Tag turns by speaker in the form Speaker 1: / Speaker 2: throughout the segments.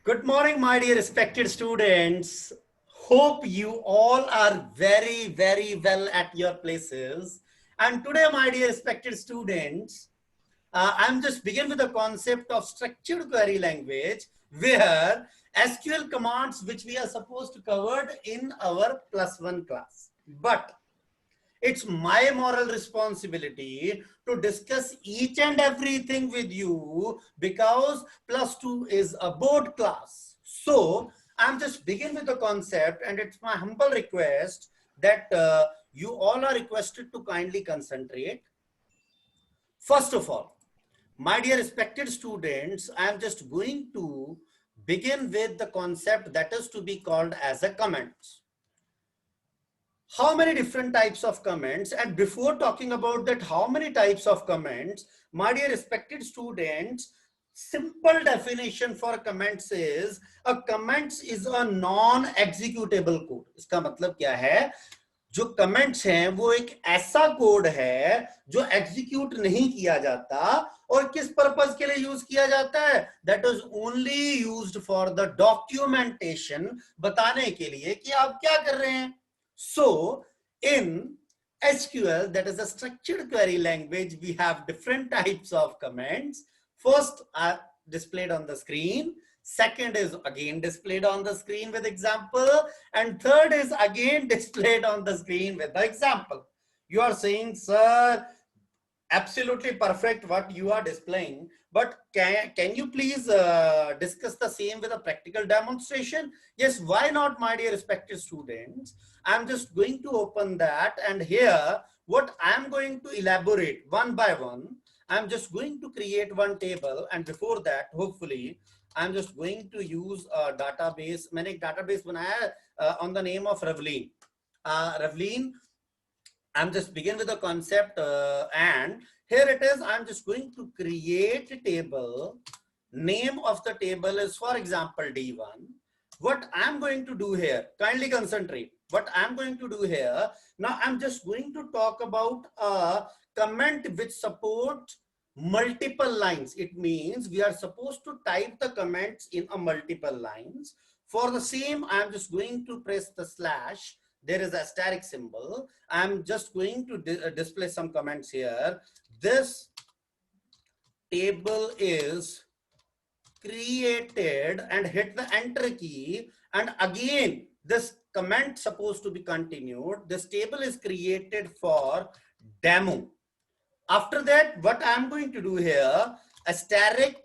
Speaker 1: Good morning, my dear respected students. Hope you all are very, very well at your places. And today, my dear respected students, I'm just begin with the concept of structured query language, where SQL commands which we are supposed to cover in our +1 class. But it's my moral responsibility to discuss each and everything with you because +2 is a board class. So I'm just begin with the concept, and it's my humble request that you all are requested to kindly concentrate. First of all, my dear respected students, I'm just going to begin with the concept that is to be called as a comment. How many different types of comments? And before talking about that, how many types of comments, my dear respected students, simple definition for comments is a comments is a non-executable code. इसका मतलब क्या है? जो comments हैं वो एक ऐसा code है जो एग्जीक्यूट नहीं किया जाता और किस पर्पस के लिए यूज किया जाता है? That is only used for the documentation, बताने के लिए कि आप क्या कर रहे हैं. So in SQL, that is a structured query language, we have different types of comments. First are displayed on the screen. Second is again displayed on the screen with example. And third is again displayed on the screen with the example. You are saying, sir, absolutely perfect what you are displaying, but can you please discuss the same with a practical demonstration? Yes, why not, my dear respected students? I'm just going to open that, and here what I'm going to elaborate one by one. I'm just going to create one table, and before that, hopefully I'm just going to use a database. मैंने एक database बनाया है on the name of Ravleen. Ravleen, I'm just begin with the concept and here it is. I'm just going to create a table. Name of the table is, for example, D1. What I'm going to do here, kindly concentrate. What I'm going to do here, now I'm just going to talk about a comment which supports multiple lines. It means we are supposed to type the comments in a multiple lines. For the same, I'm just going to press the slash. There is a asterisk symbol. I'm just going to display some comments here. This table is created, and hit the enter key. And again, this comment supposed to be continued. This table is created for demo. After that, what I'm going to do here, asterisk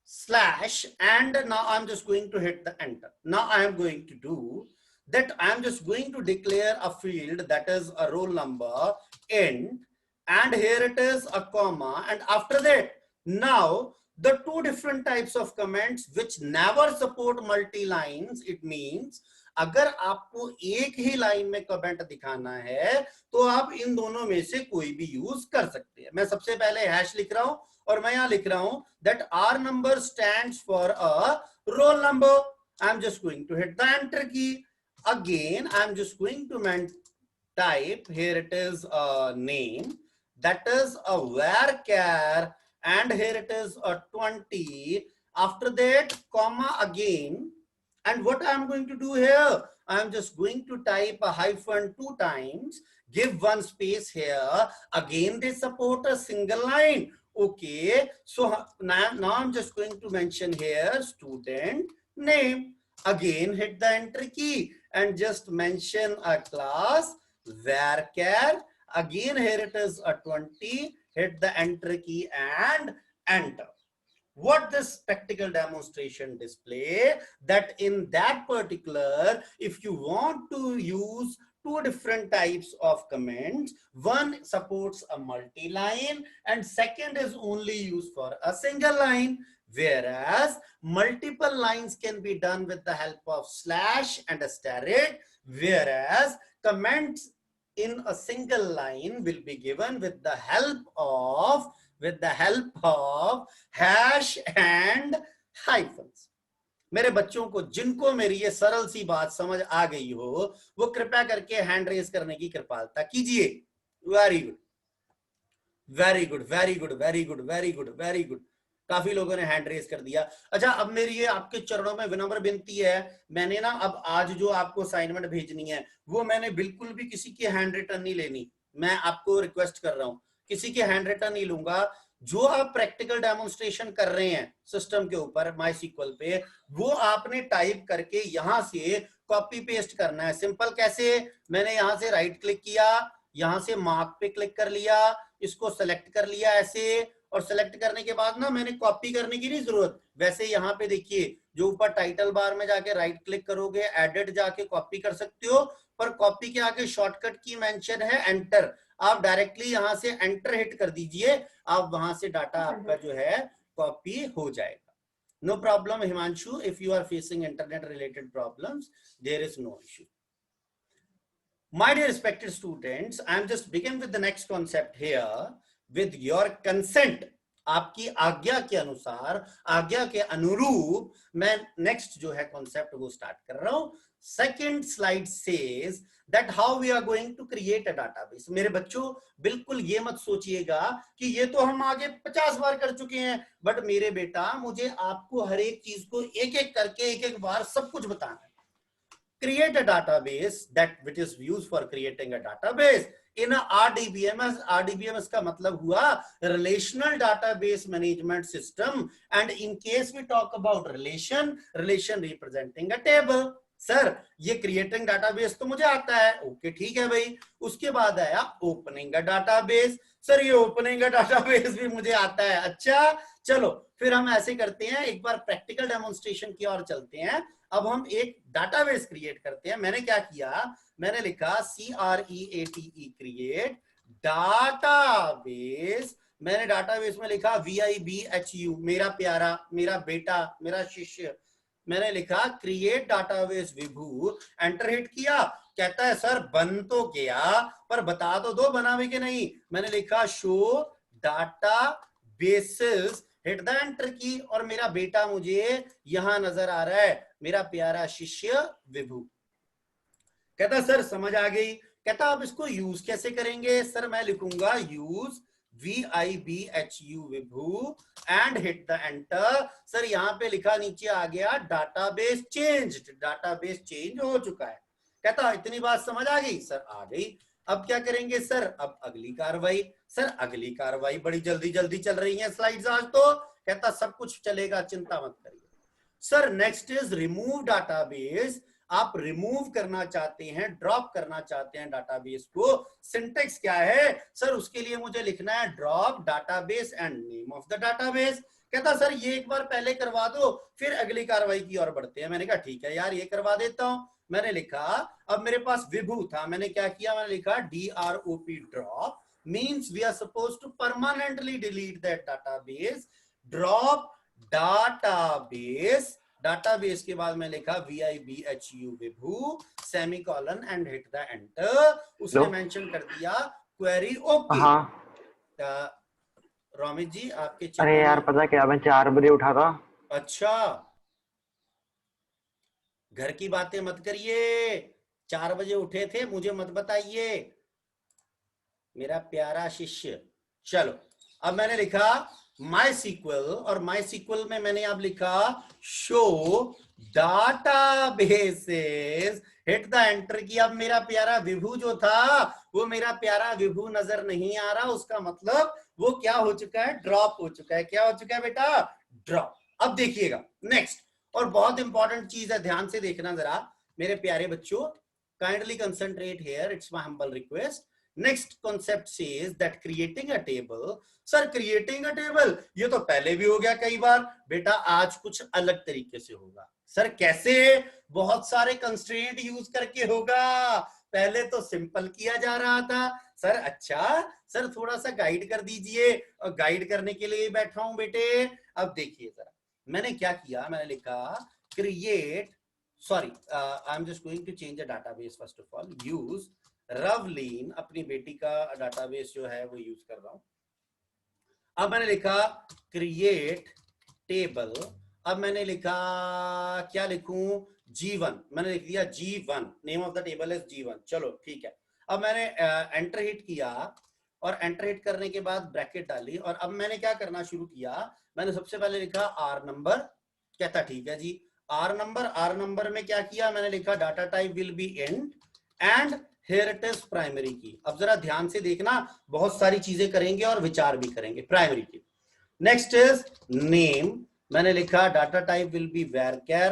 Speaker 1: slash, and now I'm just going to hit the enter. Now I am going to do that. I'm just going to declare a field that is a roll number int, and here it is a comma, and after that, now the two different types of comments which never support multi lines. It means अगर आपको एक ही line में comment दिखाना है तो आप इन दोनों में से कोई भी यूज कर सकते हैं. मैं सबसे पहले हैश लिख रहा हूं और मैं यहां लिख रहा हूं that R number stands for a roll number. I'm just going to hit the enter key. Again, I'm just going to type, here it is a name, that is a varchar, and here it is a 20. After that, comma again. And what I'm going to do here, I'm just going to type a hyphen 2 times, give one space here. Again, they support a single line. Okay, so now I'm just going to mention here student name. Again, hit the enter key and just mention a class varchar. Again, here it is a 20. Hit the enter key and enter. What this practical demonstration display, that in that particular, if you want to use two different types of comments, one supports a multi-line and second is only used for a single line, whereas multiple lines can be done with the help of slash and asterisk, whereas comments in a single line will be given with the help of hash and hyphens. मेरे बच्चों को जिनको मेरी ये सरल सी बात समझ आ गई हो वो कृपया करके हैंड रेज करने की कृपालता कीजिए. Very good, very good, very good, very good, very good, very good. काफी लोगों ने हैंड रेज कर दिया। अच्छा, अब मेरी ये आपके चरणों में विनम्र विनती है, मैंने ना अब आज जो आपको असाइनमेंट भेजनी है वो मैंने बिल्कुल भी किसी की हैंड रिटन नहीं लेनी। मैं आपको रिक्वेस्ट कर रहा हूं, किसी की हैंड रिटन नहीं लूंगा। जो आप प्रैक्टिकल डेमोन्स्ट्रेशन कर रहे हैं सिस्टम के ऊपर माई सीक्वल पे, वो आपने टाइप करके यहां से कॉपी पेस्ट करना है। सिंपल कैसे, मैंने यहां से राइट क्लिक किया, यहां से मार्क पे क्लिक कर लिया, इसको सेलेक्ट कर लिया ऐसे, और सेलेक्ट करने के बाद ना मैंने कॉपी करने की नहीं जरूरत। वैसे यहां पे देखिए जो ऊपर टाइटल बार में जाके राइट क्लिक करोगे, एडिट जाके कॉपी कर सकते हो, पर कॉपी के आगे शॉर्टकट की मेंशन है एंटर। आप डायरेक्टली यहां से एंटर हिट कर दीजिए, आप वहां से डाटा आपका जो है कॉपी हो जाएगा। No problem, Himanshu. If you are facing internet related problems, there is no issue. My dear respected students, I am just begin with the next concept here. With your consent, आपकी आज्ञा के अनुसार, आज्ञा के अनुरूप मैं नेक्स्ट जो है कॉन्सेप्ट वो स्टार्ट कर रहा हूं। Second slide says that how we are going to create a database. मेरे बच्चों बिल्कुल ये मत सोचिएगा कि ये तो हम आगे 50 बार कर चुके हैं, बट मेरे बेटा मुझे आपको हर एक चीज को एक एक करके एक एक बार सब कुछ बताना है। Create a database that which is used for creating a database in a RDBMS. RDBMS का मतलब हुआ relational database management system, and in case we talk about relation representing a table. Sir ये क्रिएटिंग डाटाबेस तो मुझे आता है, okay ठीक है भाई। उसके बाद आया ओपनिंग अ डाटाबेस, सर ये ओपनिंग अ डाटाबेस भी मुझे आता है। अच्छा चलो फिर हम ऐसे करते हैं, एक बार प्रैक्टिकल डेमोन्स्ट्रेशन की ओर चलते हैं। अब हम एक डाटाबेस क्रिएट करते हैं। मैंने क्या किया, मैंने लिखा CREATE क्रिएट डाटाबेस। मैंने डाटाबेस में लिखा VIBHU, मेरा प्यारा, मेरा बेटा, मेरा शिष्य। मैंने लिखा क्रिएट डाटाबेस विभू, एंटर हिट किया। कहता है सर बन तो गया पर बता तो दो बना भी कि नहीं। मैंने लिखा show data basis, hit the enter की, और मेरा बेटा मुझे यहां नजर आ रहा है, मेरा प्यारा शिष्य विभू। कहता सर समझ आ गई। कहता आप इसको यूज कैसे करेंगे। सर मैं लिखूंगा use VIBHU Vibhu and hit the enter. Sir यहां पे लिखा नीचे आ गया डाटाबेस चेंज, डाटाबेस चेंज हो चुका है। कहता इतनी बात समझ आ गई। सर आ गई। अब क्या करेंगे सर, अब अगली कार्रवाई। सर अगली कार्रवाई बड़ी जल्दी जल्दी चल रही है स्लाइड्स आज तो। कहता सब कुछ चलेगा, चिंता मत करिए। Sir next is remove database. आप रिमूव करना चाहते हैं, ड्रॉप करना चाहते हैं डाटाबेस को। सिंटेक्स क्या है सर, उसके लिए मुझे लिखना है drop database and name of the database. कहता सर ये एक बार पहले करवा दो फिर अगली कार्रवाई की ओर बढ़ते हैं। मैंने कहा ठीक है यार ये करवा देता हूं। मैंने लिखा, अब मेरे पास विभू था, मैंने क्या किया, मैंने लिखा DROP drop means we are suppose to permanently delete that database. Drop database, database के बाद मैं लिखा VIBHU Vibhu semicolon and hit the enter. उसने मेंशन कर दिया क्वेरी ओके।
Speaker 2: हाँ
Speaker 1: रोमित जी आपके
Speaker 2: अरे यार पता क्या, मैं 4 बजे उठा था।
Speaker 1: अच्छा घर की बातें मत करिए, 4 बजे उठे थे मुझे मत बताइए मेरा प्यारा शिष्य। चलो अब मैंने लिखा माई सीक्वल, और माई सीक्वल में मैंने अब लिखा show databases, hit the enter की। अब मेरा प्यारा विभू जो था वो मेरा प्यारा विभू नजर नहीं आ रहा, उसका मतलब वो क्या हो चुका है, ड्रॉप हो चुका है। क्या हो चुका है बेटा, ड्रॉप। अब देखिएगा नेक्स्ट, और बहुत इंपॉर्टेंट चीज है, ध्यान से देखना जरा मेरे प्यारे बच्चों, kindly concentrate here, it's my humble request. Next concept says that creating a table. Sir creating a table ये तो पहले भी हो गया कई बार, बेटा आज कुछ अलग तरीके से होगा। सर कैसे, बहुत सारे कंस्ट्रेंट यूज करके होगा, पहले तो सिंपल किया जा रहा था। सर अच्छा सर थोड़ा सा गाइड कर दीजिए, और गाइड करने के लिए बैठा हूं बेटे। अब देखिए जरा मैंने क्या किया, मैंने लिखा create, sorry I am just going to change a database first of all, use Ravleen, अपनी बेटी का डाटाबेस जो है वो यूज कर रहा हूं। अब मैंने लिखा क्रिएट टेबल, अब मैंने लिखा क्या लिखूं, G1, मैंने लिख दिया G1, name of the table is G1। चलो ठीक है, अब मैंने एंटर हिट किया, और एंटर हिट करने के बाद ब्रैकेट डाली, और अब मैंने क्या करना शुरू किया, मैंने सबसे पहले लिखा आर नंबर, कहता ठीक है जी आर नंबर में क्या किया, मैंने लिखा data type will be int and here it is primary की। अब जरा ध्यान से देखना, बहुत सारी चीजें करेंगे और विचार भी करेंगे। प्राइमरी की नेक्स्ट इज नेम, मैंने लिखा data type will be varchar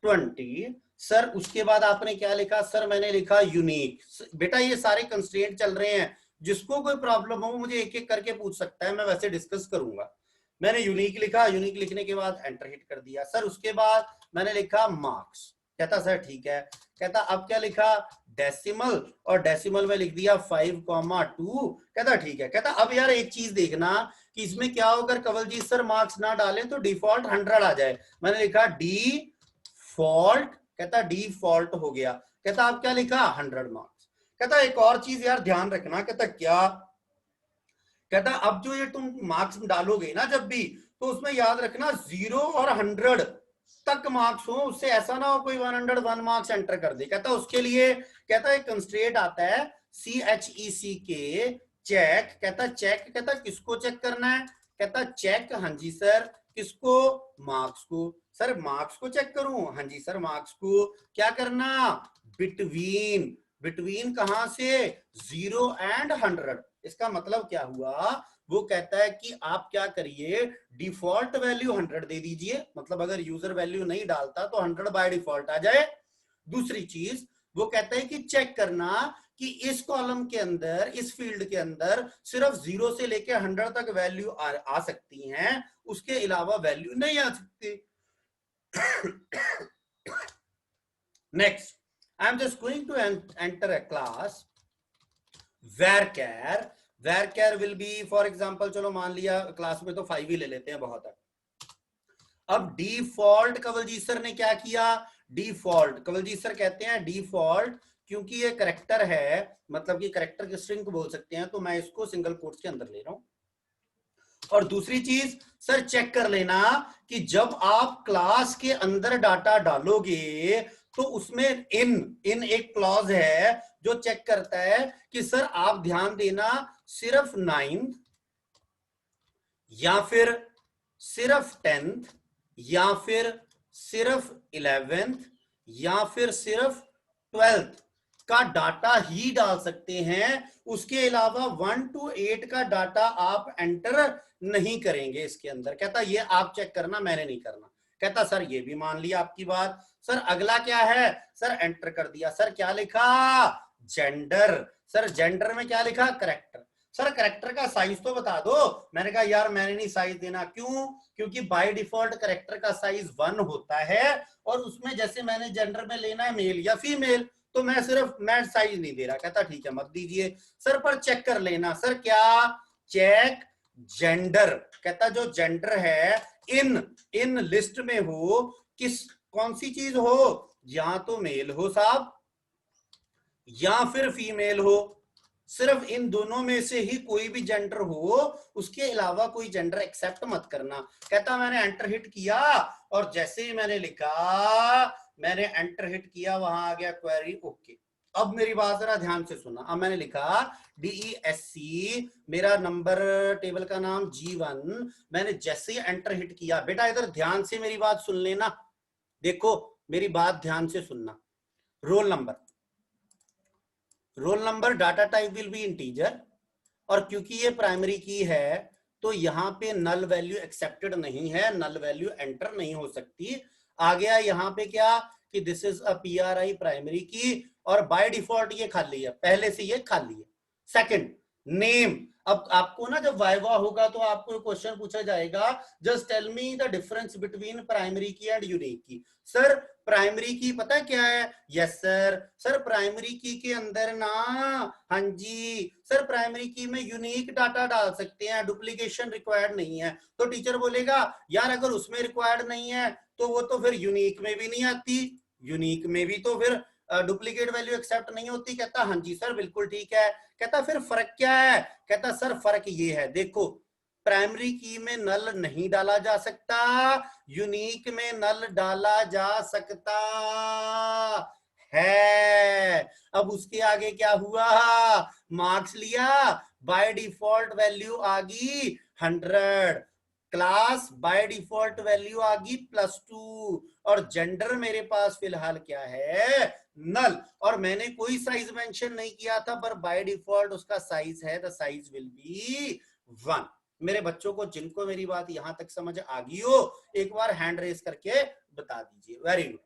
Speaker 1: 20। Sir उसके बाद आपने क्या लिखा, सर मैंने लिखा यूनिक। बेटा ये सारे कंस्ट्रेंट चल रहे हैं, जिसको कोई प्रॉब्लम हो मुझे एक एक करके पूछ सकता है, मैं वैसे डिस्कस करूंगा। मैंने यूनिक लिखा, यूनिक लिखने के बाद एंटर हिट कर दिया। सर उसके बाद मैंने लिखा मार्क्स, कहता सर ठीक है। कहता अब क्या लिखा, डेसिमल, और डेसिमल में लिख दिया 5,2। कहता ठीक है। कहता अब यार एक चीज देखना कि इसमें क्या होकर कवलजीत सर मार्क्स ना डालें तो डिफॉल्ट 100 आ जाए। मैंने लिखा डिफॉल्ट, कहता डिफॉल्ट हो गया। कहता अब क्या लिखा, 100 मार्क्स। कहता एक और चीज यार ध्यान रखना, कहता क्या, कहता अब जो ये तुम मार्क्स डालोगे ना जब भी, तो उसमें याद रखना 0 और 100 तक मार्क्स हो, उससे ऐसा ना हो कोई 101 मार्क्स एंटर कर दे। कहता उसके लिए कहता एक कंस्ट्रेंट आता है CHECK चेक। कहता चेक, कहता किसको चेक करना है, कहता चेक, हाँ जी सर किसको, मार्क्स को। सर मार्क्स को चेक करूं, हाँ जी सर मार्क्स को। क्या करना, बिटवीन, बिटवीन कहां से, 0 एंड 100। इसका मतलब क्या हुआ, वो कहता है कि आप क्या करिए, डिफॉल्ट वैल्यू 100 दे दीजिए, मतलब अगर यूजर वैल्यू नहीं डालता तो 100 बाय डिफॉल्ट आ जाए। दूसरी चीज वो कहता है कि चेक करना कि इस कॉलम के अंदर, इस फील्ड के अंदर सिर्फ 0 से लेके 100 तक वैल्यू आ सकती हैं, उसके अलावा वैल्यू नहीं आ सकती। Next, I am just going to enter a class varchar। varchar will be for example, चलो मान लिया क्लास में तो 5 ही ले लेते हैं, बहुत है। अब डिफॉल्ट कवलजीत सर ने क्या किया, डिफॉल्ट कवलजीत सर कहते हैं डिफॉल्ट, क्योंकि ये करेक्टर है, मतलब कि करेक्टर की स्ट्रिंग को बोल सकते हैं, तो मैं इसको सिंगल कोट्स के अंदर ले रहा हूं। और दूसरी चीज सर चेक कर लेना कि जब आप क्लास के अंदर डाटा डालोगे तो उसमें इन एक क्लॉज है जो चेक करता है कि सर आप ध्यान देना सिर्फ 9th या फिर सिर्फ 10th या फिर सिर्फ 11th या फिर सिर्फ 12th का डाटा ही डाल सकते हैं, उसके अलावा 1 to 8 का डाटा आप एंटर नहीं करेंगे इसके अंदर। कहता ये आप चेक करना, मैंने नहीं करना। कहता सर ये भी मान लिया आपकी बात। सर अगला क्या है, सर एंटर कर दिया। सर क्या लिखा, जेंडर। सर जेंडर में क्या लिखा, करेक्टर। सर करेक्टर का साइज तो बता दो। मैंने कहा यार मैंने नहीं साइज देना, क्यों, क्योंकि बाय डिफॉल्ट करेक्टर का साइज 1 होता है, और उसमें जैसे मैंने जेंडर में लेना है मेल या फीमेल, तो मैं सिर्फ मैं साइज नहीं दे रहा। कहता ठीक है मत दीजिए। सर पर चेक कर लेना, सर क्या, चेक जेंडर। कहता जो जेंडर है इन लिस्ट में हो, किस कौन सी चीज हो, या तो मेल हो साहब या फिर फीमेल हो, सिर्फ इन दोनों में से ही कोई भी जेंडर हो, उसके अलावा कोई जेंडर एक्सेप्ट मत करना। कहता मैंने एंटर हिट किया, और जैसे ही मैंने लिखा, मैंने एंटर हिट किया, वहां आ गया क्वेरी ओके। अब मेरी बात जरा ध्यान से सुनना। अब मैंने लिखा DESC, मेरा नंबर टेबल का नाम G1। मैंने जैसे ही एंटर हिट किया, बेटा इधर ध्यान से मेरी बात सुन लेना, देखो मेरी बात ध्यान से सुनना। Roll number, roll number data type will be integer, और क्योंकि ये प्राइमरी की है तो यहाँ पे नल वैल्यू एक्सेप्टेड नहीं है, नल वैल्यू एंटर नहीं हो सकती। आ गया यहाँ पे क्या कि this is a PRI primary की, और बाय डिफॉल्ट ये खाली है, पहले से ये खाली है। Second, name. अब आपको ना जब वाइवा होगा तो आपको क्वेश्चन पूछा जाएगा, just tell me the difference between primary key and unique key. Sir primary key पता है क्या है, यस सर। सर प्राइमरी की के अंदर ना, हाँ जी सर प्राइमरी की में यूनिक डाटा डाल सकते हैं, डुप्लीकेशन रिक्वायर्ड नहीं है। तो टीचर बोलेगा यार अगर उसमें रिक्वायर्ड नहीं है तो वो तो फिर यूनिक में भी नहीं आती, यूनिक में भी तो फिर डुप्लीकेट वैल्यू एक्सेप्ट नहीं होती। कहता हाँ जी सर बिल्कुल ठीक है। कहता फिर फर्क क्या है, कहता सर फर्क ये है, देखो प्राइमरी की में नल नहीं डाला जा सकता, यूनिक में नल डाला जा सकता है। अब उसके आगे क्या हुआ, मार्क्स लिया, बाय डिफॉल्ट वैल्यू आ गई 100, क्लास बाय डिफॉल्ट वैल्यू आ गई +2, और जेंडर मेरे पास फिलहाल क्या है, नल। और मैंने कोई साइज मेंशन नहीं किया था, पर बाय डिफॉल्ट उसका साइज है, द साइज विल बी 1। मेरे बच्चों को जिनको मेरी बात यहां तक समझ आ गई हो, एक बार हैंड रेस करके बता दीजिए। Very good,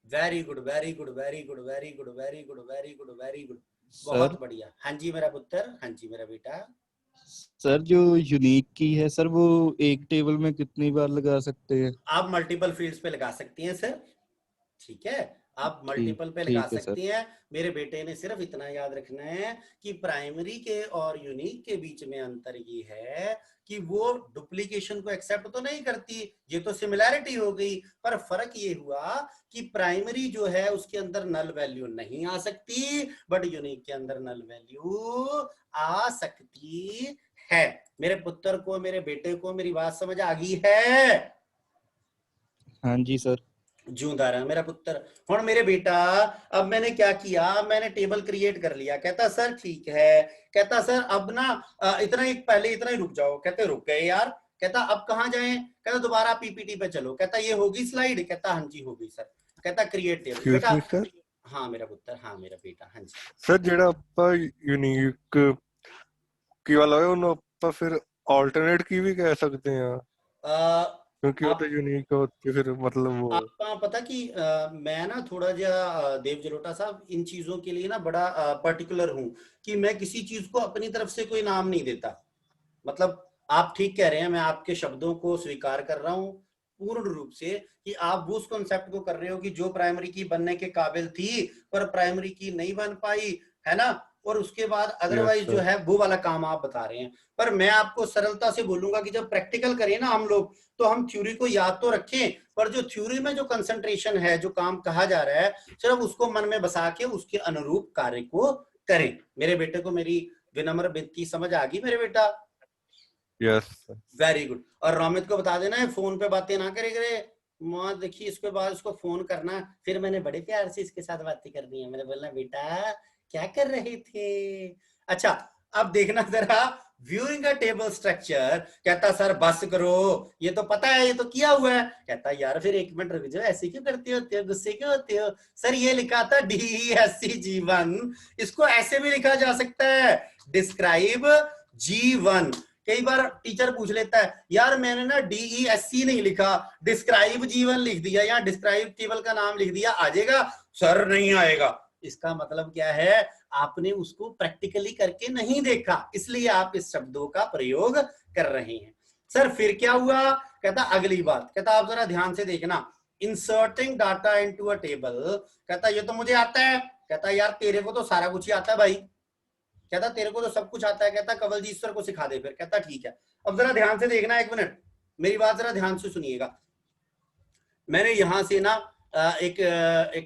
Speaker 1: very good, very good, very good, very good, very good, very good, very good,
Speaker 3: sir
Speaker 1: बहुत बढ़िया। हाँ जी मेरा पुत्र, हाँ जी मेरा बेटा।
Speaker 3: सर जो यूनिक की है सर, वो एक टेबल में कितनी बार लगा सकते हैं?
Speaker 1: आप मल्टीपल फील्ड्स पे लगा सकती हैं सर, ठीक है, आप मल्टीपल पे लगा
Speaker 3: ठीक है सर।
Speaker 1: सकती हैं। मेरे बेटे ने सिर्फ इतना याद रखना है कि प्राइमरी के और यूनिक के बीच में अंतर ये है कि वो डुप्लीकेशन को एक्सेप्ट तो नहीं करती, ये तो सिमिलैरिटी हो गई, पर फर्क ये हुआ कि प्राइमरी जो है उसके अंदर नल वैल्यू नहीं आ सकती, बट यूनिक के अंदर नल वैल्यू आ सकती है। मेरे पुत्र को, मेरे बेटे को मेरी बात समझ आ गई है?
Speaker 3: हाँ जी सर।
Speaker 1: जूंदा रहा मेरा पुत्र। हुण मेरे बेटा, अब मैंने क्या किया, मैंने टेबल क्रिएट कर लिया। कहता सर ठीक है, कहता सर अब ना इतना ही, पहले इतना ही रुक जाओ। कहते रुक गए यार। कहता अब कहाँ जाएं? कहता दोबारा पीपीटी पे चलो। कहता ये होगी स्लाइड? कहता हाँ जी हो गई सर। कहता क्रिएट टेबल। बेटा
Speaker 4: एक्सक्यूज मी सर।
Speaker 1: हाँ मेरा पुत्र, हाँ मेरा बेटा, हाँ जी
Speaker 4: ਸਰ ਜਿਹੜਾ ਆਪਾਂ ਯੂਨੀਕ ਕੀ ਵਾਲਾ ਹੈ ਉਹਨੂੰ ਆਪਾਂ ਫਿਰ ਆਲਟਰਨੇਟ ਕੀ ਵੀ ਕਹਿ ਸਕਦੇ ਆ, ਕਿਉਂਕਿ ਉਹ
Speaker 1: आप
Speaker 4: ਤਾਂ ਯੂਨੀਕ ਹੋਤੀ ਫਿਰ मतलब वो
Speaker 1: आपका पता कि मैं ना थोड़ा जा देव जलोटा साहब इन चीजों के लिए ना बड़ा पर्टिकुलर हूं कि मैं किसी चीज को अपनी तरफ से कोई नाम नहीं देता। मतलब आप ठीक कह रहे हैं, मैं आपके शब्दों को स्वीकार कर रहा हूं पूर्ण रूप से कि आप वो उस कॉन्सेप्ट को कर रहे हो कि जो प्राइमरी की बनने के काबिल थी पर प्राइमरी की नहीं बन पाई, है ना, और उसके बाद अदरवाइज
Speaker 4: sir.
Speaker 1: जो है वो वाला काम आप बता रहे हैं। पर मैं आपको सरलता से बोलूंगा कि जब प्रैक्टिकल करें ना हम लोग, तो हम थ्योरी को याद तो रखें, पर जो थ्योरी में जो कंसंट्रेशन है, जो काम कहा जा रहा है, सिर्फ उसको मन में बसा के उसके अनुरूप कार्य को करें। मेरे बेटे को मेरी विनम्र विनती समझ आ गई मेरे बेटा?
Speaker 4: Yes
Speaker 1: very good. और रोमित को बता देना है फोन पे बातें ना करे करे। माँ देखिए इसके बाद उसको फोन करना, फिर मैंने बड़े प्यार से इसके साथ बातें करनी है। मैंने बोलना बेटा क्या कर रहे थे? अच्छा अब देखना जरा, व्यूइंग अ टेबल स्ट्रक्चर। कहता सर बस करो, ये तो पता है, ये तो किया हुआ है। कहता यार फिर 1 मिनट रुक जाओ, ऐसे क्यों करते होते हो, गुस्से क्यों होते हो? सर ये लिखा था DESC जीवन, इसको ऐसे भी लिखा जा सकता है, डिस्क्राइब जीवन। कई बार टीचर पूछ लेता है यार मैंने ना DESC नहीं लिखा, डिस्क्राइब जीवन लिख दिया या डिस्क्राइब टेबल का नाम लिख दिया, आ जाएगा? सर नहीं आएगा। इसका मतलब क्या है, आपने उसको प्रैक्टिकली करके नहीं देखा, इसलिए आप इस शब्दों का प्रयोग कर रहे हैं। सर फिर क्या हुआ? कहता अगली बात, कहता आप जरा ध्यान से देखना, inserting data into a table. कहता ये तो मुझे आता है। कहता यार तेरे को तो सारा कुछ ही आता है भाई। कहता तेरे को तो सब कुछ आता है। कहता कवलजीत सर को सिखा दे फिर। कहता ठीक है। अब जरा ध्यान से देखना, 1 मिनट मेरी बात जरा ध्यान से सुनिएगा। मैंने यहां से ना एक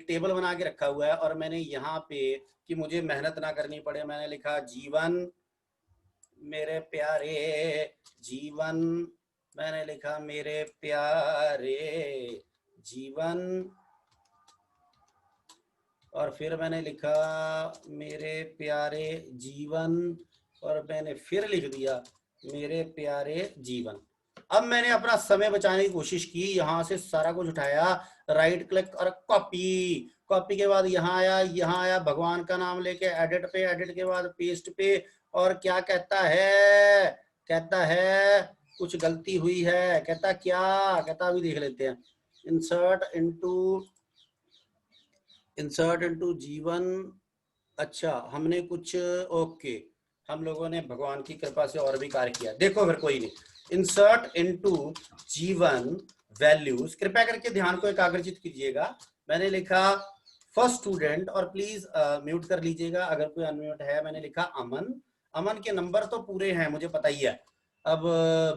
Speaker 1: टेबल बना के रखा हुआ है, और मैंने यहाँ पे कि मुझे मेहनत ना करनी पड़े, मैंने लिखा जीवन मेरे प्यारे जीवन। मैंने लिखा मेरे प्यारे जीवन, और फिर मैंने लिखा मेरे प्यारे जीवन, और मैंने फिर लिख दिया मेरे प्यारे जीवन। अब मैंने अपना समय बचाने की कोशिश की, यहां से सारा कुछ उठाया, राइट क्लिक और कॉपी। कॉपी के बाद यहाँ आया भगवान का नाम लेके एडिट पे, एडिट के बाद पेस्ट पे, और क्या कहता है, कहता है कुछ गलती हुई है। कहता क्या? कहता अभी देख लेते हैं। इंसर्ट इनटू जीवन। अच्छा हमने कुछ ओके, हम लोगों ने भगवान की कृपा से और भी कार्य किया। देखो फिर कोई नहीं, इंसर्ट इनटू जीवन वैल्यूज। कृपया करके ध्यान को एकाग्रचित कीजिएगा। मैंने लिखा फर्स्ट स्टूडेंट, और प्लीज म्यूट कर लीजिएगा अगर कोई अनम्यूट है। मैंने लिखा अमन। अमन के नंबर तो पूरे हैं मुझे पता ही है। अब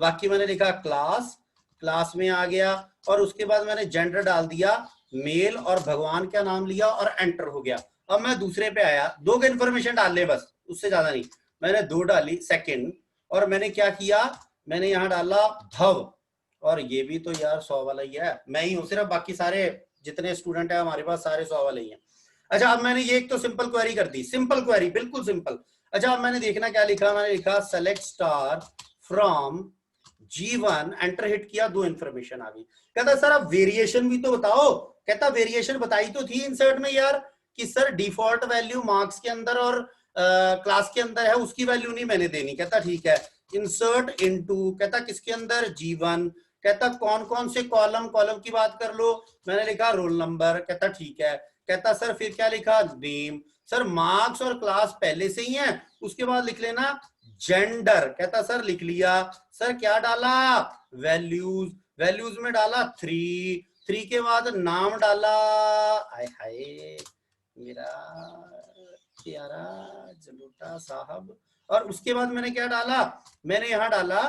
Speaker 1: बाकी मैंने लिखा क्लास, क्लास में आ गया, और उसके बाद मैंने जेंडर डाल दिया मेल, और भगवान का नाम लिया और एंटर हो गया। अब मैं दूसरे पे आया, 2 के इन्फॉर्मेशन डाल ले बस, उससे ज्यादा नहीं। मैंने 2 डाली सेकंड, और मैंने क्या किया, मैंने यहाँ डाला भव, और ये भी तो यार 100 वाला ही है, मैं ही हूँ सिर्फ, बाकी सारे जितने स्टूडेंट है हमारे पास सारे 100 वाले ही हैं। अच्छा, अब मैंने ये एक तो सिंपल क्वेरी कर दी, सिंपल क्वेरी, बिल्कुल सिंपल। अच्छा, अब मैंने देखना क्या लिखा, मैंने लिखा select star from G1, enter hit किया, 2 इंफॉर्मेशन आ गई। कहता सर अब वेरिएशन भी तो बताओ। कहता वेरिएशन बताई तो थी इंसर्ट में यार, कि सर डिफॉल्ट वैल्यू मार्क्स के अंदर और क्लास के अंदर है, उसकी वैल्यू नहीं मैंने देनी। कहता ठीक है, इंसर्ट इनटू, कहता किसके अंदर, G1। कहता कौन कौन से कॉलम, कॉलम की बात कर लो। मैंने लिखा रोल नंबर। कहता ठीक है। कहता सर फिर क्या लिखा, नेम। सर मार्क्स और क्लास पहले से ही है, उसके बाद लिख लेना जेंडर। कहता सर लिख लिया। सर क्या डाला, वैल्यूज। वैल्यूज में डाला 3 के बाद नाम डाला, हाय हाय मेरा प्यारा जलोटा साहब। और उसके बाद मैंने क्या डाला, मैंने यहां डाला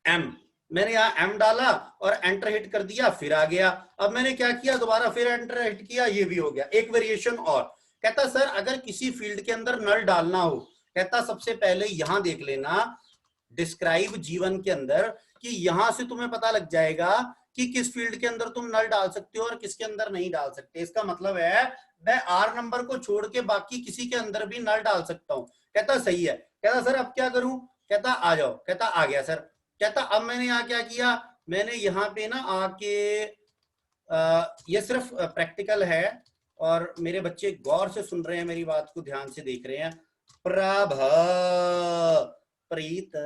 Speaker 1: M। मैंने यहाँ M डाला और एंटर हिट कर दिया, फिर आ गया। अब मैंने क्या किया, दोबारा फिर एंटर हिट किया, ये भी हो गया। एक वेरिएशन और। कहता सर अगर किसी फील्ड के अंदर नल डालना हो, कहता सबसे पहले यहां देख लेना डिस्क्राइब G1 के अंदर, कि यहां से तुम्हें पता लग जाएगा कि किस फील्ड के अंदर तुम नल डाल सकते हो और किसके अंदर नहीं डाल सकते। इसका मतलब है मैं R नंबर को छोड़ के बाकी किसी के अंदर भी नल डाल सकता हूं। कहता सही है। कहता सर अब क्या करूं। कहता आ जाओ। कहता आ गया सर। कहता अब मैंने यहाँ क्या किया, मैंने यहाँ पे ना आके ये सिर्फ प्रैक्टिकल है और मेरे बच्चे गौर से सुन रहे हैं, मेरी बात को ध्यान से देख रहे हैं। प्रभ प्रीत।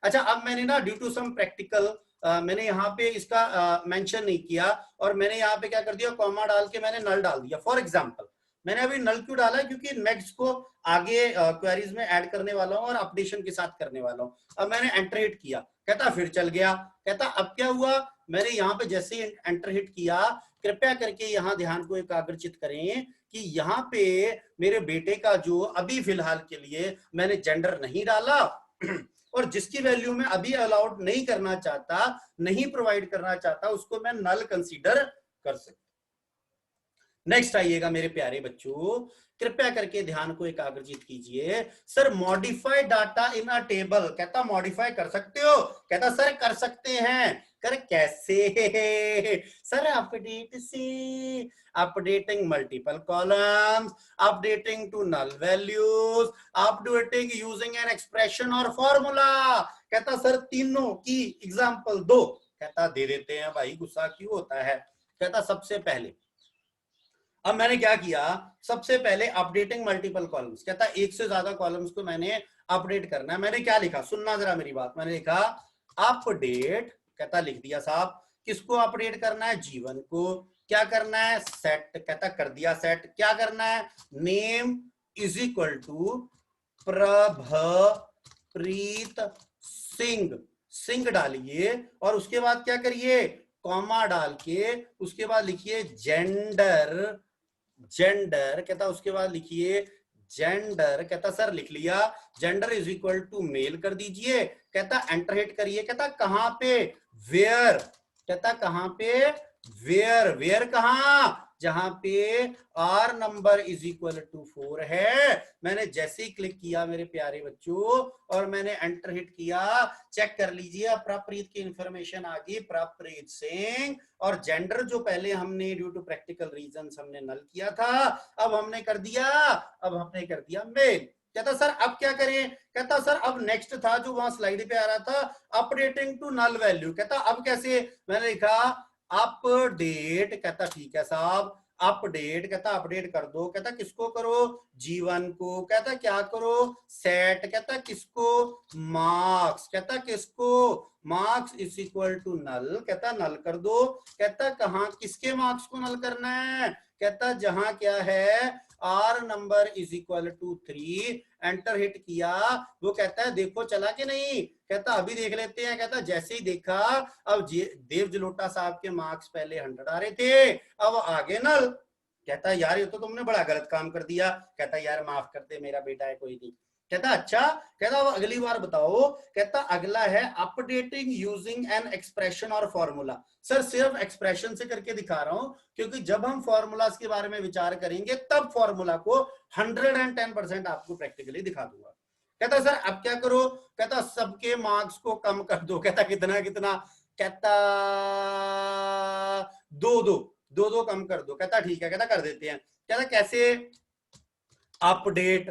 Speaker 1: अच्छा, अब मैंने ना ड्यू टू सम प्रैक्टिकल मैंने यहाँ पे इसका मेंशन नहीं किया और मैंने यहाँ पे क्या कर दिया, कॉमा डाल के मैंने नल डाल दिया। फॉर एग्जांपल मैंने अभी नल क्यों डाला, क्योंकि नेक्स्ट को आगे क्वेरीज में ऐड करने वाला हूं और अपडेशन के साथ करने वाला हूं। अब मैंने एंटर हिट किया, कहता फिर चल गया। कहता अब क्या हुआ, मैंने यहाँ पे जैसे ही एंटर हिट किया, कृपया करके यहाँ ध्यान को एकाग्रचित करें कि यहाँ पे मेरे बेटे का जो अभी फिलहाल के लिए मैंने जेंडर नहीं डाला और जिसकी वैल्यू में अभी अलाउड नहीं करना चाहता, नहीं प्रोवाइड करना चाहता, उसको मैं नल कंसीडर कर सकता। नेक्स्ट आइएगा मेरे प्यारे बच्चों, कृपया करके ध्यान को एकाग्रचित कीजिए। Sir modify data in a table. कहता मॉडिफाई कर सकते हो। कहता सर कर सकते हैं। कर कैसे। सर अपडेट से, updating multiple columns, updating to null values, updating using an expression और फॉर्मूला। कहता सर तीनों की एग्जांपल दो। कहता दे देते हैं भाई, गुस्सा क्यों होता है। कहता सबसे पहले, अब मैंने क्या किया, सबसे पहले अपडेटिंग मल्टीपल कॉलम्स। कहता एक से ज्यादा कॉलम्स को मैंने अपडेट करना है। मैंने क्या लिखा, सुनना जरा मेरी बात। मैंने लिखा अपडेट। कहता लिख दिया साहब। किसको अपडेट करना है, G1 को। क्या करना है, सेट। कहता कर दिया सेट। क्या करना है, name is equal to Prabhpreet Singh. Singh डालिए और उसके बाद क्या करिए, कॉमा डाल के उसके बाद लिखिए जेंडर। जेंडर कहता उसके बाद लिखिए जेंडर। कहता सर लिख लिया। Gender is equal to male कर दीजिए। कहता एंटर हिट करिए। कहता कहां पे, वेयर। कहता कहां पे, वेयर। वेयर कहां, जहां पे R number is equal to 4 है। मैंने जैसे ही क्लिक किया मेरे प्यारे बच्चों और मैंने एंटर हिट किया, चेक कर लीजिए प्रप्रीत की इंफॉर्मेशन आ गई, प्रप्रीत सिंह। और जेंडर जो पहले हमने ड्यू टू प्रैक्टिकल रीजंस हमने नल किया था, अब हमने कर दिया मेल। कहता सर अब क्या करें। कहता सर अब नेक्स्ट था जो वहां स्लाइड पे आ रहा था, अपडेटिंग टू नल वैल्यू। कहता अब कैसे, मैंने लिखा अपडेट। कहता ठीक है साहब, अपडेट। कहता अपडेट कर दो। कहता किसको करो, G1 को। कहता क्या करो, सेट। कहता किसको, मार्क्स। कहता किसको, marks is equal to null. कहता नल कर दो। कहता कहां, किसके मार्क्स को नल करना है। कहता जहां क्या है, R number is equal to 3। Enter hit किया, वो कहता है देखो चला कि नहीं। कहता अभी देख लेते हैं। कहता जैसे ही देखा, अब देव जलोटा साहब के मार्क्स पहले 100 आ रहे थे, अब आगे नल। कहता यार ये तो तुमने बड़ा गलत काम कर दिया। कहता यार माफ कर दे, मेरा बेटा है, कोई नहीं। कहता अच्छा। कहता अब अगली बार बताओ। कहता अगला है अपडेटिंग यूजिंग एन एक्सप्रेशन और फॉर्मूला। सर सिर्फ एक्सप्रेशन से करके दिखा रहा हूं, क्योंकि जब हम फॉर्मूलाज के बारे में विचार करेंगे तब फॉर्मूला को 110% आपको प्रैक्टिकली दिखा दूंगा। कहता सर अब क्या करो। कहता सबके मार्क्स को कम कर दो। कहता कितना कितना। कहता दो दो दो दो कम कर दो। कहता ठीक है, कहता कर देते हैं। कहता कैसे? अपडेट।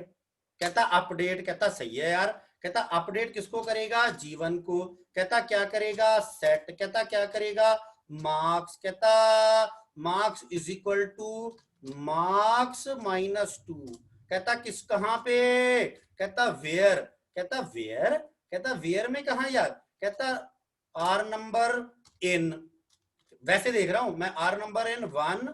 Speaker 1: कहता अपडेट, कहता सही है यार। कहता अपडेट किसको करेगा? जीवन को। कहता क्या करेगा? सेट। कहता क्या करेगा? मार्क्स। कहता marks is equal two marks -2। कहता किस कहां पे? कहता वेयर। कहता वेयर। कहता वेयर में कहा यार? कहता आर नंबर इन। वैसे देख रहा हूं मैं, आर नंबर इन 1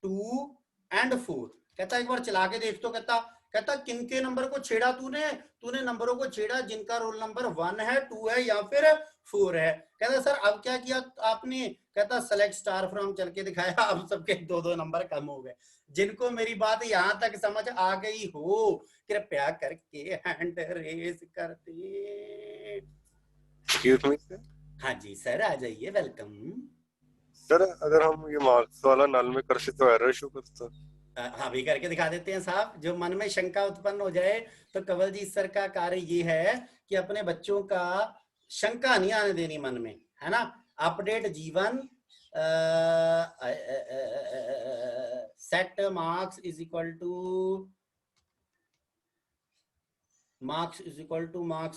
Speaker 1: 2 एंड 4। कहता एक बार चला के देख तो। कहता किन के नंबर को छेड़ा तूने? तूने नंबरों को छेड़ा जिनका रोल नंबर 1 है, 2 है या फिर 4 है। कहता सर अब क्या किया आपने? कहता सेलेक्ट स्टार फ्रॉम चल के दिखाया, अब सबके 2-2 नंबर कम हो गए। जिनको मेरी बात यहां तक समझ आ गई हो, कृपया करके हैंड रेज कर दे।
Speaker 4: Excuse me sir.
Speaker 1: हाँ जी सर, आ जाइए, वेलकम।
Speaker 4: सर अगर हम ये मार्क्स वाला नल में कर से तो एरर शो करता।
Speaker 1: हाँ भी करके दिखा देते हैं साहब। जो मन में शंका उत्पन्न हो जाए तो कंवलजीत सर का कार्य ये है कि अपने बच्चों का शंका नहीं आने देनी मन में, है ना। अपडेट जीवन set marks is equal two marks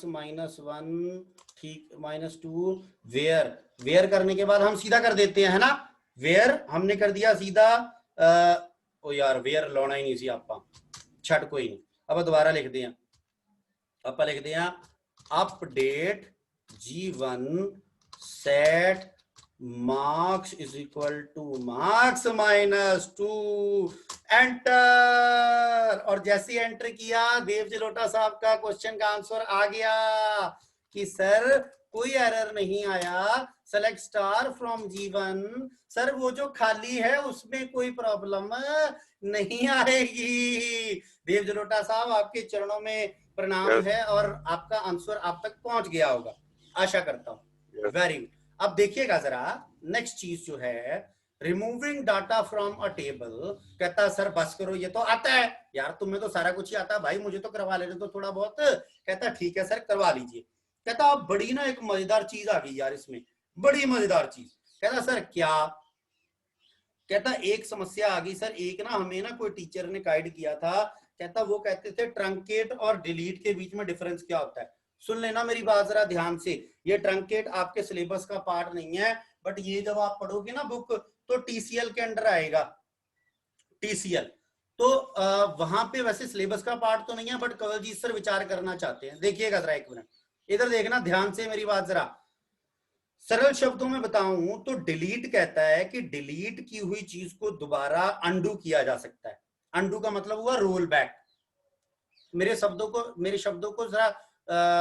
Speaker 1: -1, ठीक, -2 वेयर। वेयर करने के बाद हम सीधा कर देते हैं, है ना। वेयर हमने कर दिया सीधा। ओ यार वेयर लाना ही नहीं सी आपा, छट कोई नहीं। अब दोबारा लिख दिया, आपा लिख दिया update G1 set marks is equal two marks -2, enter. और जैसे एंटर किया, देव जलोटा साहब का क्वेश्चन का आंसर आ गया कि सर कोई एरर नहीं आया, select star from G1। Sir वो जो खाली है उसमें कोई प्रॉब्लम नहीं आएगी। देव जलोटा साहब आपके चरणों में प्रणाम है और आपका आंसर आप तक पहुंच गया होगा, आशा करता हूं। Very good. अब देखिएगा जरा नेक्स्ट चीज जो है, removing data from a table. कहता सर बस करो, ये तो आता है यार, तुम्हें तो सारा कुछ ही आता है भाई, मुझे तो करवा लेने तो थोड़ा बहुत। कहता ठीक है सर करवा लीजिए। कहता अब बड़ी ना एक मजेदार चीज आ गई यार इसमें, बड़ी मजेदार चीज। कहता सर क्या? कहता एक समस्या आ गई सर, एक ना हमें ना कोई टीचर ने गाइड किया था। कहता वो कहते थे ट्रंकेट और डिलीट के बीच में डिफरेंस क्या होता है। सुन लेना मेरी बात जरा ध्यान से, ये ट्रंकेट आपके सिलेबस का पार्ट नहीं है, बट ये जब आप पढ़ोगे ना बुक तो टीसीएल के अंडर आएगा। टीसीएल तो वहां पे वैसे सिलेबस का पार्ट तो नहीं है, बट कंवलजीत सर विचार करना चाहते हैं। देखिएगा जरा एक मिनट, इधर देखना ध्यान से मेरी बात जरा। सरल शब्दों में बताऊं तो डिलीट कहता है कि डिलीट की हुई चीज को दोबारा अंडू किया जा सकता है। अंडू का मतलब हुआ रोल बैक। मेरे शब्दों को जरा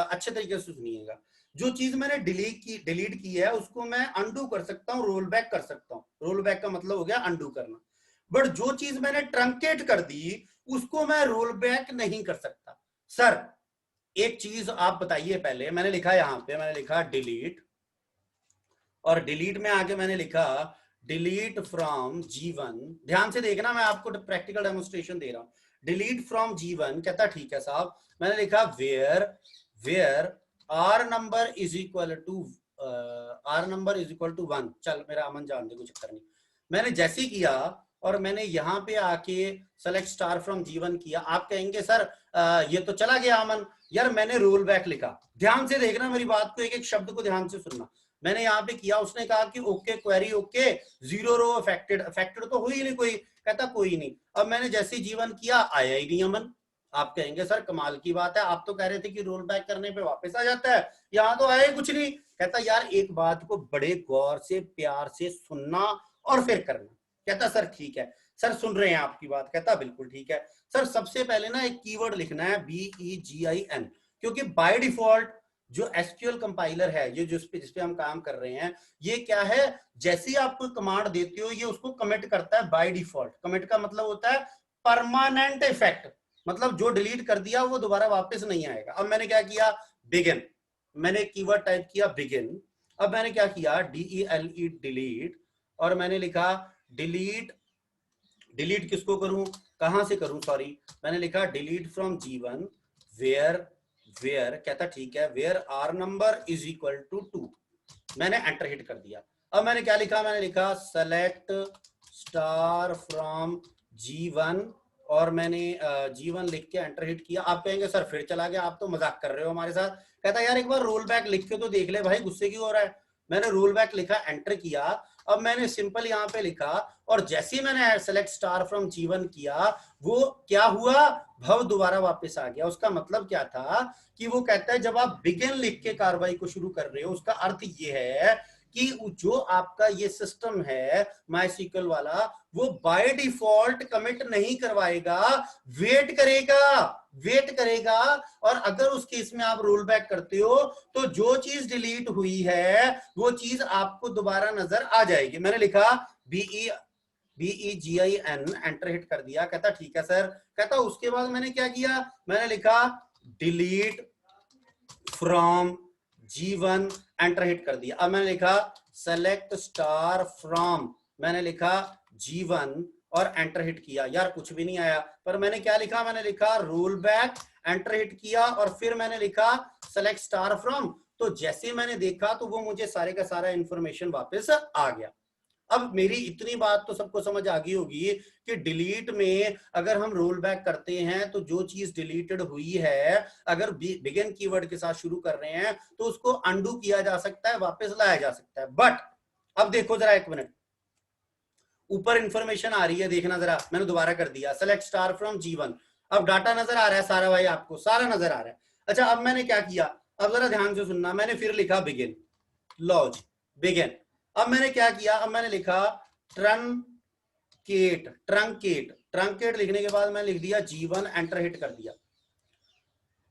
Speaker 1: अच्छे तरीके से सुनिएगा। जो चीज मैंने डिलीट की है उसको मैं अंडू कर सकता हूं, रोल बैक कर सकता हूं। रोल बैक का मतलब हो गया अंडू करना। बट जो चीज मैंने ट्रंकेट कर दी उसको मैं रोल बैक नहीं कर सकता। सर एक चीज आप बताइए पहले, मैंने लिखा यहां पे, मैंने लिखा डिलीट, और डिलीट में आके मैंने लिखा डिलीट फ्रॉम G1। ध्यान से देखना, मैं आपको प्रैक्टिकल डेमोन्स्ट्रेशन दे रहा हूं। Delete from G1। कहता ठीक है साहब। मैंने लिखा where R number is equal to 1। चल मेरा अमन जान दे, कोई चक्कर नहीं। मैंने जैसे किया और मैंने यहाँ पे आके सेलेक्ट स्टार फ्रॉम G1 किया। आप कहेंगे सर ये तो चला गया अमन। यार मैंने रोल बैक लिखा, ध्यान से देखना मेरी बात को, एक एक शब्द को ध्यान से सुनना। मैंने यहाँ पे किया, उसने कहा कि okay query okay, 0 row affected तो हुई नहीं कोई। कहता कोई नहीं। अब मैंने जैसे G1 किया, आया ही नहीं अमन। आप कहेंगे सर कमाल की बात है, आप तो कह रहे थे कि रोल बैक करने पे वापस आ जाता है, यहाँ तो आया ही कुछ नहीं। कहता यार एक बात को बड़े गौर से प्यार से सुनना और फिर करना। कहता सर ठीक है सर, सुन रहे हैं आपकी बात। कहता बिल्कुल ठीक है सर। सबसे पहले ना एक कीवर्ड लिखना है BEGIN, क्योंकि बाय डिफॉल्ट जो एसक्यूएल कंपाइलर है, ये जिस पे हम काम कर रहे हैं, ये क्या है, जैसे ही आप कोई कमांड देते हो ये उसको कमिट करता है बाय डिफॉल्ट। कमिट का मतलब होता है परमानेंट इफेक्ट, मतलब जो डिलीट कर दिया वो दोबारा वापस नहीं आएगा। अब मैंने क्या किया, बिगिन, मैंने कीवर्ड टाइप किया बिगिन। अब मैंने क्या किया, DELE डिलीट, और मैंने लिखा डिलीट किसको करूं, कहां से करूं, सॉरी, मैंने लिखा डिलीट फ्रॉम G1 वेयर। कहता ठीक है, where R number is equal to 2। मैंने एंटर हिट कर दिया। अब मैंने क्या लिखा, मैंने लिखा सेलेक्ट स्टार फ्रॉम G1 और मैंने G1 लिख के एंटर हिट किया। आप कहेंगे सर फिर चला गया, आप तो मजाक कर रहे हो हमारे साथ। कहता यार एक बार रोल बैक लिख के तो देख ले भाई, गुस्से क्यों हो रहा है। मैंने रोल बैक लिखा, एंटर किया। अब मैंने सिंपल यहाँ पे लिखा और जैसे ही मैंने सेलेक्ट स्टार फ्रॉम G1 किया, वो क्या हुआ, भव दोबारा वापस आ गया। उसका मतलब क्या था कि वो कहता है जब आप बिगिन लिख के कार्रवाई को शुरू कर रहे हो, उसका अर्थ ये है कि जो आपका ये सिस्टम है MySQL वाला, वो बाय डिफॉल्ट कमिट नहीं करवाएगा, वेट करेगा। और अगर उस केस में आप रोल बैक करते हो तो जो चीज डिलीट हुई है वो चीज आपको दोबारा नजर आ जाएगी। मैंने लिखा BEGIN, एंटर हिट कर दिया। कहता ठीक है सर। कहता उसके बाद मैंने क्या किया, मैंने लिखा delete from G1, enter hit कर दिया। अब मैंने लिखा सेलेक्ट स्टार फ्रॉम, मैंने लिखा G1 और एंटर हिट किया। यार कुछ भी नहीं आया, पर मैंने क्या लिखा, मैंने लिखा रोल बैक, एंटर हिट किया और फिर मैंने लिखा सेलेक्ट स्टार फ्रॉम। तो जैसे मैंने देखा तो वो मुझे सारे का सारा इंफॉर्मेशन वापस आ गया। अब मेरी इतनी बात तो सबको समझ आ गई होगी कि डिलीट में अगर हम रोल बैक करते हैं तो जो चीज डिलीटेड हुई है, अगर बिगिन कीवर्ड के साथ शुरू कर रहे हैं तो उसको अंडू किया जा सकता है, वापस लाया जा सकता है। बट अब देखो जरा, एक मिनट, ऊपर इंफॉर्मेशन आ रही है, देखना जरा। मैंने दोबारा कर दिया सेलेक्ट स्टार फ्रॉम G1। अब डाटा नजर आ रहा है सारा भाई, आपको सारा नजर आ रहा है। अच्छा अब मैंने क्या किया, अब जरा ध्यान से सुनना। मैंने फिर लिखा बिगिन, लॉज बिगिन। अब मैंने क्या किया, अब मैंने लिखा ट्रंकेट लिखने के बाद मैंने लिख दिया G1, एंटर हिट कर दिया।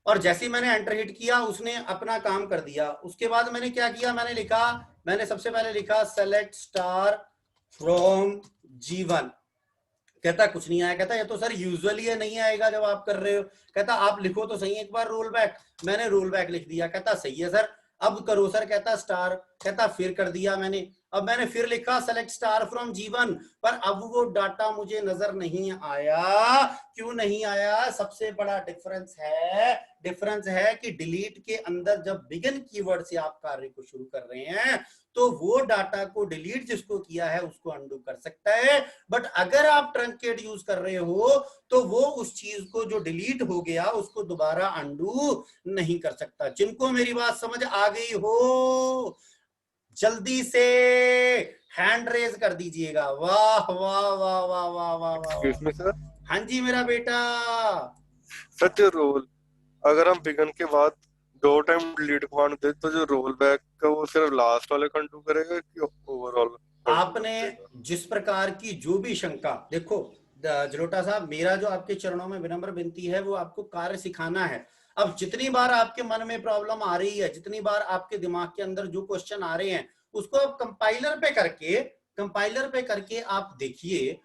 Speaker 1: और जैसे ही मैंने एंटर हिट किया उसने अपना काम कर दिया। उसके बाद मैंने क्या किया, मैंने सबसे पहले लिखा सेलेक्ट स्टार फ्रॉम G1। कहता कुछ नहीं आया। कहता ये तो सर यूजुअली है, नहीं आएगा जब आप कर रहे हो। कहता आप लिखो तो सही एक बार रोल बैक। मैंने रोल बैक लिख दिया। कहता सही है सर, अब करो सर। कहता स्टार, कहता फिर कर दिया मैंने। अब मैंने फिर लिखा सेलेक्ट स्टार फ्रॉम G1, पर अब वो डाटा मुझे नजर नहीं आया। क्यों नहीं आया, सबसे बड़ा डिफरेंस है कि डिलीट के अंदर जब बिगिन कीवर्ड से आप कार्य को शुरू कर रहे हैं तो वो डाटा को डिलीट जिसको किया है उसको अंडू कर सकता है। बट अगर आप ट्रंकेट यूज कर रहे हो तो वो उस चीज को जो डिलीट हो गया उसको दोबारा अंडू नहीं कर सकता। जिनको मेरी बात समझ आ गई हो जल्दी से हैंड रेज कर दीजिएगा। वाह वाह वाह वाह वाह वाह वाह।
Speaker 4: सर
Speaker 1: हाँ जी मेरा बेटा।
Speaker 4: सच रोल, अगर हम बिगन के बाद 2 टाइम डिलीट कमांड दे तो जो रोल बैक का वो सिर्फ लास्ट वाले कंटू करेगा कि ओवरऑल?
Speaker 1: आपने जिस प्रकार की जो भी शंका, देखो जलोटा साहब, मेरा जो आपके चरणों में विनम्र विनती है वो आपको कार्य सिखाना है। अब जितनी बार आपके मन में प्रॉब्लम आ रही है, जितनी बार आपके दिमाग के अंदर जो क्वेश्चन आ रहे हैं, उसको आप कंपाइलर पे करके आप देखिए